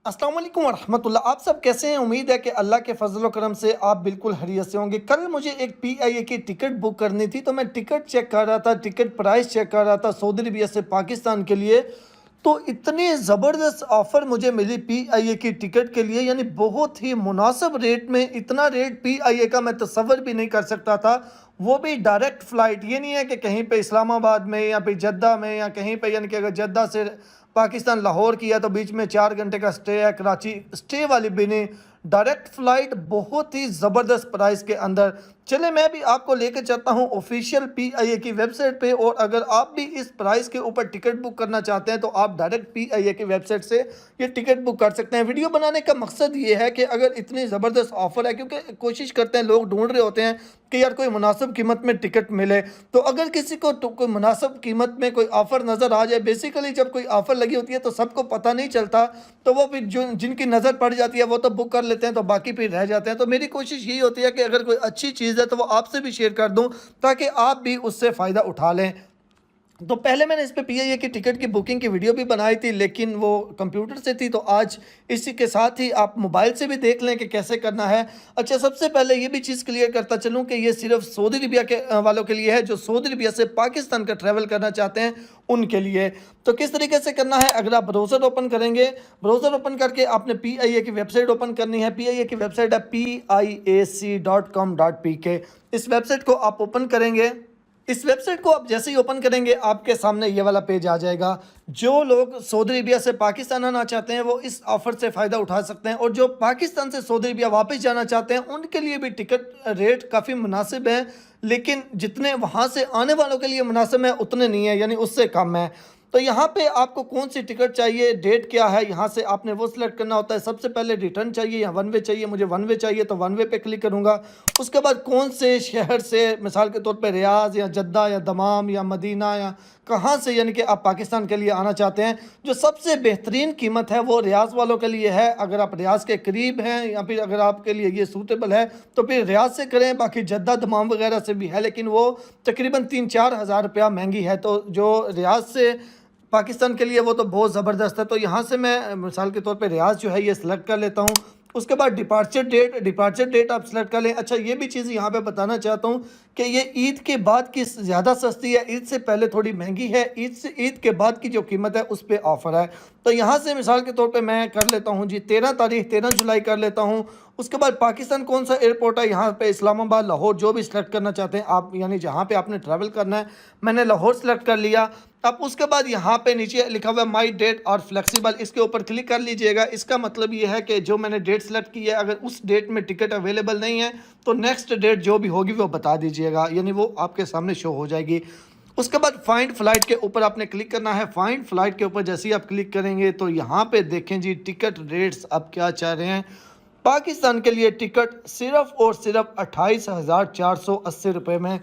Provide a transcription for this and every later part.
अस्सलाम वालेकुम वरहमतुल्लाह। आप सब कैसे हैं? उम्मीद है कि अल्लाह के फजल व करम से आप बिल्कुल खैरियत से होंगे। कल मुझे एक पीआईए की टिकट बुक करनी थी, तो मैं टिकट चेक कर रहा था, टिकट प्राइस चेक कर रहा था सऊदी अरबिया से पाकिस्तान के लिए। तो इतनी ज़बरदस्त ऑफ़र मुझे मिली पीआईए की टिकट के लिए, यानी बहुत ही मुनासिब रेट में। इतना रेट पीआईए का मैं तसव्वुर भी नहीं कर सकता था, वो भी डायरेक्ट फ़्लाइट। ये नहीं है कि कहीं पे इस्लामाबाद में या फिर जद्दा में या कहीं पे, यानी कि अगर जद्दा से पाकिस्तान लाहौर किया तो बीच में 4 घंटे का स्टे है, कराची स्टे वाली भी नहीं, डायरेक्ट फ़्लाइट बहुत ही ज़बरदस्त प्राइस के अंदर। चले मैं भी आपको लेकर चलता हूँ ऑफिशियल पीआईए की वेबसाइट पे, और अगर आप भी इस प्राइस के ऊपर टिकट बुक करना चाहते हैं तो आप डायरेक्ट पीआईए की वेबसाइट से ये टिकट बुक कर सकते हैं। वीडियो बनाने का मकसद ये है कि अगर इतनी ज़बरदस्त ऑफ़र है, क्योंकि कोशिश करते हैं, लोग ढूंढ रहे होते हैं कि यार कोई मुनासिब कीमत में टिकट मिले। तो अगर किसी को तो कोई मुनासिब कीमत में कोई ऑफ़र नज़र आ जाए, बेसिकली जब कोई ऑफ़र लगी होती है तो सबको पता नहीं चलता, तो वो फिर जो जिनकी नज़र पड़ जाती है वो तो बुक कर लेते हैं, तो बाकी फिर रह जाते हैं। तो मेरी कोशिश यही होती है कि अगर कोई अच्छी चीज़ है तो वो आपसे भी शेयर कर दूं, ताकि आप भी उससे फ़ायदा उठा लें। तो पहले मैंने इस पे पीआईए की टिकट की बुकिंग की वीडियो भी बनाई थी, लेकिन वो कंप्यूटर से थी, तो आज इसी के साथ ही आप मोबाइल से भी देख लें कि कैसे करना है। अच्छा, सबसे पहले ये भी चीज़ क्लियर करता चलूँ कि ये सिर्फ सऊदी अरबिया के वालों के लिए है, जो सऊदी अरबिया से पाकिस्तान का ट्रैवल करना चाहते हैं उनके लिए। तो किस तरीके से करना है, अगर आप ब्राउज़र ओपन करेंगे, ब्राउज़र ओपन करके आपने पीआईए की वेबसाइट ओपन करनी है। पीआईए की वेबसाइट है piac.com.pk। इस वेबसाइट को आप ओपन करेंगे। इस वेबसाइट को आप जैसे ही ओपन करेंगे आपके सामने ये वाला पेज आ जाएगा। जो लोग सऊदी अरबिया से पाकिस्तान आना चाहते हैं वो इस ऑफ़र से फ़ायदा उठा सकते हैं, और जो पाकिस्तान से सऊदी अरबिया वापस जाना चाहते हैं उनके लिए भी टिकट रेट काफ़ी मुनासिब है, लेकिन जितने वहाँ से आने वालों के लिए मुनासिब है उतने नहीं है, यानी उससे कम है। तो यहाँ पे आपको कौन सी टिकट चाहिए, डेट क्या है, यहाँ से आपने वो सिलेक्ट करना होता है। सबसे पहले रिटर्न चाहिए या वन वे चाहिए, मुझे वन वे चाहिए तो वन वे पे क्लिक करूँगा। उसके बाद कौन से शहर से, मिसाल के तौर पे रियाज़ या जद्दा या दमाम या मदीना या कहाँ से, यानी कि आप पाकिस्तान के लिए आना चाहते हैं, जो सबसे बेहतरीन कीमत है वो रियाज़ वालों के लिए है। अगर आप रियाज़ के करीब हैं या फिर अगर आपके लिए ये सूटेबल है तो फिर रियाज़ से करें। बाकी जद्दा दमाम वगैरह से भी है, लेकिन वो तकरीबन 3-4 हज़ार रुपया महंगी है। तो जो रियाज़ से पाकिस्तान के लिए वो तो बहुत ज़बरदस्त है। तो यहाँ से मैं मिसाल के तौर पे रियाज़ जो है ये सिलेक्ट कर लेता हूँ। उसके बाद डिपार्चर डेट आप सेलेक्ट कर लें। अच्छा, ये भी चीज़ यहाँ पे बताना चाहता हूँ कि ये ईद के बाद की ज़्यादा सस्ती है, ईद से पहले थोड़ी महंगी है, ईद के बाद की जो कीमत है उस पर ऑफ़र है। तो यहाँ से मिसाल के तौर पे मैं कर लेता हूँ जी 13 जुलाई कर लेता हूँ। उसके बाद पाकिस्तान कौन सा एयरपोर्ट है, यहाँ पे इस्लामाबाद, लाहौर, जो भी सिलेक्ट करना चाहते हैं आप, यानी जहाँ पे आपने ट्रैवल करना है। मैंने लाहौर सेलेक्ट कर लिया। अब उसके बाद यहाँ पे नीचे लिखा हुआ है माई डेट और फ्लेक्सिबल, इसके ऊपर क्लिक कर लीजिएगा। इसका मतलब ये है कि जो मैंने डेट सेलेक्ट की है, अगर उस डेट में टिकट अवेलेबल नहीं है तो नेक्स्ट डेट जो भी होगी वो बता दीजिएगा, यानी वो आपके सामने शो हो जाएगी। उसके बाद फाइंड फ़्लाइट के ऊपर आपने क्लिक करना है। फाइंड फ़्लाइट के ऊपर जैसे ही आप क्लिक करेंगे तो यहाँ पे देखें जी टिकट रेट्स अब क्या चाह रहे हैं। पाकिस्तान के लिए टिकट सिर्फ़ और सिर्फ 28,480 रुपये में।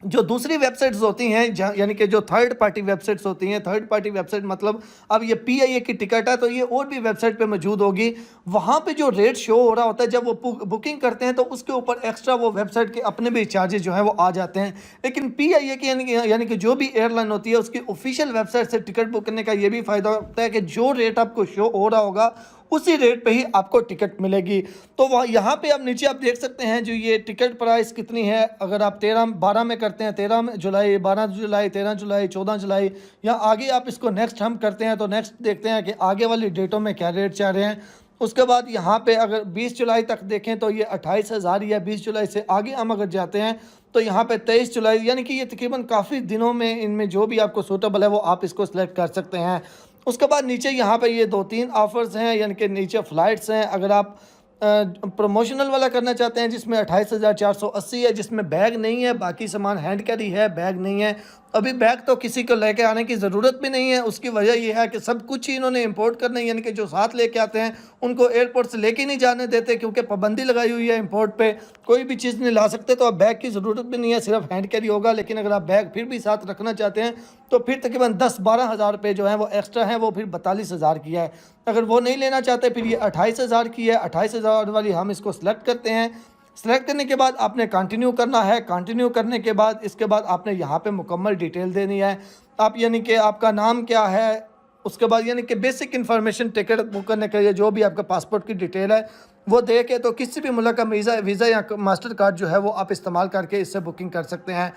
जो दूसरी वेबसाइट्स होती हैं, यानी कि जो थर्ड पार्टी वेबसाइट्स होती हैं, थर्ड पार्टी वेबसाइट मतलब अब ये पीआईए की टिकट है तो ये और भी वेबसाइट पे मौजूद होगी। वहाँ पे जो रेट शो हो रहा होता है जब वो बुकिंग करते हैं तो उसके ऊपर एक्स्ट्रा वो वेबसाइट के अपने भी चार्जेस जो है वो आ जाते हैं। लेकिन पीआईए की यानी कि जो भी एयरलाइन होती है उसकी ऑफिशियल वेबसाइट से टिकट बुक करने का ये भी फ़ायदा होता है कि जो रेट आपको शो हो रहा होगा उसी रेट पे ही आपको टिकट मिलेगी। तो वह यहाँ पे आप नीचे आप देख सकते हैं जो ये टिकट प्राइस कितनी है। अगर आप 13-12 में करते हैं, 13 जुलाई, 12 जुलाई, 13 जुलाई, 14 जुलाई, या आगे आप इसको नेक्स्ट हम करते हैं तो नेक्स्ट देखते हैं कि आगे वाली डेटों में क्या रेट चल रहे हैं। उसके बाद यहाँ पे अगर 20 जुलाई तक देखें तो ये 28,000, या 20 जुलाई से आगे हम अगर जाते हैं तो यहाँ पे 23 जुलाई, यानी कि ये तकरीबन काफ़ी दिनों में इनमें जो भी आपको सूटेबल है वो आप इसको सिलेक्ट कर सकते हैं। उसके बाद नीचे यहाँ पे ये 2-3 ऑफ़र्स हैं, यानी कि नीचे फ़्लाइट्स हैं। अगर आप प्रमोशनल वाला करना चाहते हैं जिसमें 28,480 है, जिसमें बैग नहीं है, बाकी सामान हैंड कैरी है, बैग नहीं है। अभी बैग तो किसी को लेके आने की ज़रूरत भी नहीं है। उसकी वजह यह है कि सब कुछ ही इन्होंने इंपोर्ट करना है, यानी कि जो साथ लेके आते हैं उनको एयरपोर्ट से लेके नहीं जाने देते, क्योंकि पाबंदी लगाई हुई है इंपोर्ट पे, कोई भी चीज़ नहीं ला सकते। तो अब बैग की ज़रूरत भी नहीं है, सिर्फ हैंड कैरी होगा। लेकिन अगर आप बैग फिर भी साथ रखना चाहते हैं तो फिर तकरीबन 10-12 हज़ार रुपये जो है वो एक्स्ट्रा है, वो फिर 42,000 की है। अगर वो नहीं लेना चाहते फिर ये 28,000 की है। 28,000 वाली हम इसको सेलेक्ट करते हैं। सेलेक्ट करने के बाद आपने कंटिन्यू करना है। कंटिन्यू करने के बाद इसके बाद आपने यहाँ पे मुकम्मल डिटेल देनी है। आप, यानी कि आपका नाम क्या है, उसके बाद यानी कि बेसिक इन्फॉर्मेशन टिकट बुक करने के लिए जो भी आपका पासपोर्ट की डिटेल है वो दे के तो किसी भी मुल्क का वीज़ा या मास्टर कार्ड जो है वो आप इस्तेमाल करके इससे बुकिंग कर सकते हैं।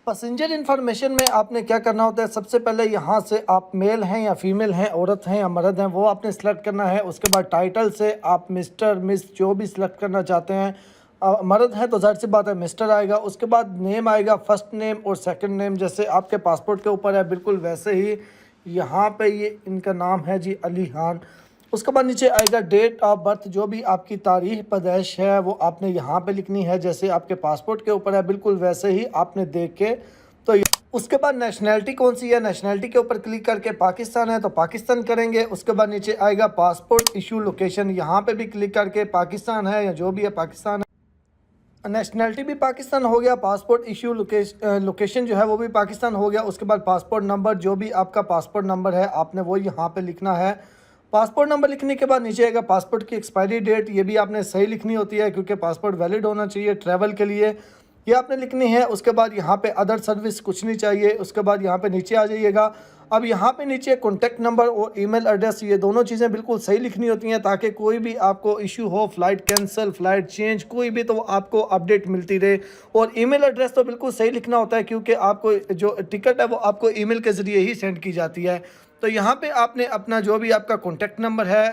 पैसेंजर इन्फॉर्मेशन में आपने क्या करना होता है, सबसे पहले यहाँ से आप मेल हैं या फीमेल हैं, औरत हैं या मर्द हैं, वो आपने सेलेक्ट करना है। उसके बाद टाइटल से आप मिस्टर मिस जो भी सिलेक्ट करना चाहते हैं, मर्द हैं तो ज़ाहिर सी बात है मिस्टर आएगा। उसके बाद नेम आएगा, फर्स्ट नेम और सेकंड नेम जैसे आपके पासपोर्ट के ऊपर है बिल्कुल वैसे ही यहाँ पे ये इनका नाम है जी अली खान। उसके बाद नीचे आएगा डेट ऑफ बर्थ, जो भी आपकी तारीख पैदाइश है वो आपने यहाँ पे लिखनी है जैसे आपके पासपोर्ट के ऊपर है बिल्कुल वैसे ही आपने देख के। तो उसके बाद नेशनैलिटी कौन सी है, नेशनैलिटी के ऊपर क्लिक करके पाकिस्तान है तो पाकिस्तान करेंगे। उसके बाद नीचे आएगा पासपोर्ट इशू लोकेशन, यहाँ पे भी क्लिक करके पाकिस्तान है या जो भी है पाकिस्तान है। नेशनैलिटी भी पाकिस्तान हो गया, पासपोर्ट इशू लोकेशन जो है वो भी पाकिस्तान हो गया। उसके बाद पासपोर्ट नंबर, जो भी आपका पासपोर्ट नंबर है आपने वो यहाँ पे लिखना है। पासपोर्ट नंबर लिखने के बाद नीचे आएगा पासपोर्ट की एक्सपायरी डेट, ये भी आपने सही लिखनी होती है क्योंकि पासपोर्ट वैलिड होना चाहिए ट्रैवल के लिए, ये आपने लिखनी है। उसके बाद यहाँ पे अदर सर्विस कुछ नहीं चाहिए। उसके बाद यहाँ पे नीचे आ जाइएगा। अब यहाँ पे नीचे कॉन्टैक्ट नंबर और ईमेल एड्रेस, ये दोनों चीज़ें बिल्कुल सही लिखनी होती हैं ताकि कोई भी आपको इशू हो, फ़्लाइट कैंसिल, फ़्लाइट चेंज, कोई भी तो आपको अपडेट मिलती रहे। और ईमेल एड्रेस तो बिल्कुल सही लिखना होता है क्योंकि आपको जो टिकट है वो आपको ईमेल के ज़रिए ही सेंड की जाती है। तो यहाँ पे आपने अपना जो भी आपका कॉन्टैक्ट नंबर है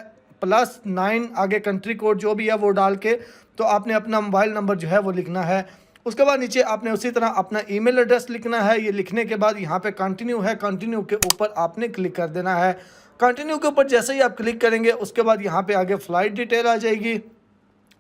+9 आगे कंट्री कोड जो भी है वो डाल के तो आपने अपना मोबाइल नंबर जो है वो लिखना है। उसके बाद नीचे आपने उसी तरह अपना ईमेल एड्रेस लिखना है। ये लिखने के बाद यहाँ पे कंटिन्यू है, कंटिन्यू के ऊपर आपने क्लिक कर देना है। कंटिन्यू के ऊपर जैसे ही आप क्लिक करेंगे उसके बाद यहाँ पे आगे फ़्लाइट डिटेल आ जाएगी।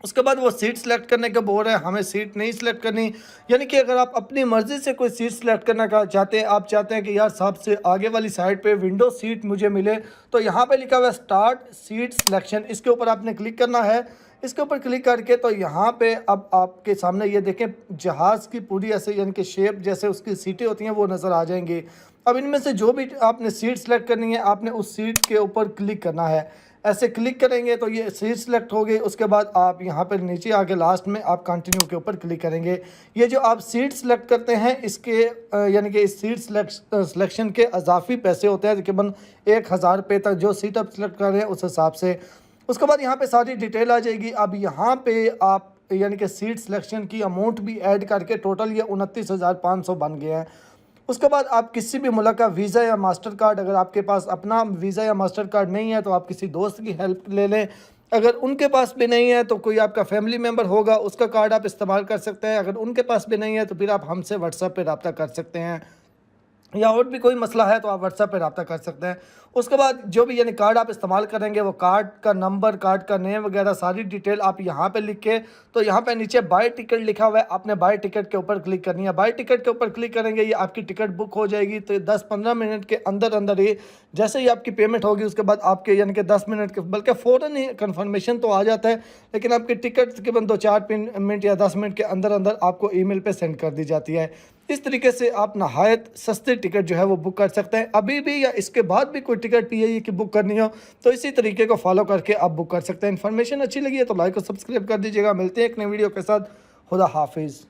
उसके बाद वो सीट सेलेक्ट करने का बोल रहा है, हमें सीट नहीं सेलेक्ट करनी, यानी कि अगर आप अपनी मर्ज़ी से कोई सीट सेलेक्ट करना चाहते हैं, आप चाहते हैं कि यार साहब से आगे वाली साइड पे विंडो सीट मुझे मिले, तो यहाँ पे लिखा हुआ है स्टार्ट सीट सिलेक्शन, इसके ऊपर आपने क्लिक करना है। इसके ऊपर क्लिक करके तो यहाँ पे अब आपके सामने ये देखें जहाज़ की पूरी ऐसे यानी कि शेप जैसे उसकी सीटें होती हैं वो नज़र आ जाएंगी। अब इनमें से जो भी आपने सीट सेलेक्ट करनी है आपने उस सीट के ऊपर क्लिक करना है। ऐसे क्लिक करेंगे तो ये सीट सेलेक्ट हो गई। उसके बाद आप यहाँ पर नीचे आके लास्ट में आप कंटिन्यू के ऊपर क्लिक करेंगे। ये जो आप सीट सेलेक्ट करते हैं इसके यानी कि इस सीट सिलेक्शन के अजाफी पैसे होते हैं तकरीबन 1000 रुपये तक, जो सीट आप सेलेक्ट कर रहे हैं उस हिसाब से। उसके बाद यहाँ पे सारी डिटेल आ जाएगी। अब यहाँ पे आप यानी कि सीट सिलेक्शन की अमाउंट भी ऐड करके टोटल ये 29,500 बन गए हैं। उसके बाद आप किसी भी मुल्क का वीज़ा या मास्टर कार्ड, अगर आपके पास अपना वीज़ा या मास्टर कार्ड नहीं है तो आप किसी दोस्त की हेल्प ले लें। अगर उनके पास भी नहीं है तो कोई आपका फैमिली मेम्बर होगा उसका कार्ड आप इस्तेमाल कर सकते हैं। अगर उनके पास भी नहीं है तो फिर आप हमसे व्हाट्सएप पे रब्ता कर सकते हैं, या और भी कोई मसला है तो आप व्हाट्सएप पे रब्ता कर सकते हैं। उसके बाद जो भी यानी कार्ड आप इस्तेमाल करेंगे वो कार्ड का नंबर, कार्ड का नेम वगैरह सारी डिटेल आप यहाँ पे लिख के तो यहाँ पे नीचे बाय टिकट लिखा हुआ है, आपने बाय टिकट के ऊपर क्लिक करनी है। बाय टिकट के ऊपर क्लिक करेंगे ये आपकी टिकट बुक हो जाएगी। तो 10-15 मिनट के अंदर अंदर ही जैसे ही आपकी पेमेंट होगी उसके बाद आपके यानी कि 10 मिनट के बल्कि फ़ौरन ही कन्फर्मेशन तो आ जाता है, लेकिन आपकी टिकट तकरीबन 2-4 मिनट या 10 मिनट के अंदर अंदर आपको ईमेल पे सेंड कर दी जाती है। इस तरीके से आप नहायत सस्ती टिकट जो है वो बुक कर सकते हैं। अभी भी या इसके बाद भी कोई टिकट पीआईई की बुक करनी हो तो इसी तरीके को फॉलो करके आप बुक कर सकते हैं। इन्फॉर्मेशन अच्छी लगी है तो लाइक और सब्सक्राइब कर दीजिएगा। मिलते हैं एक नई वीडियो के साथ। खुदा हाफिज़।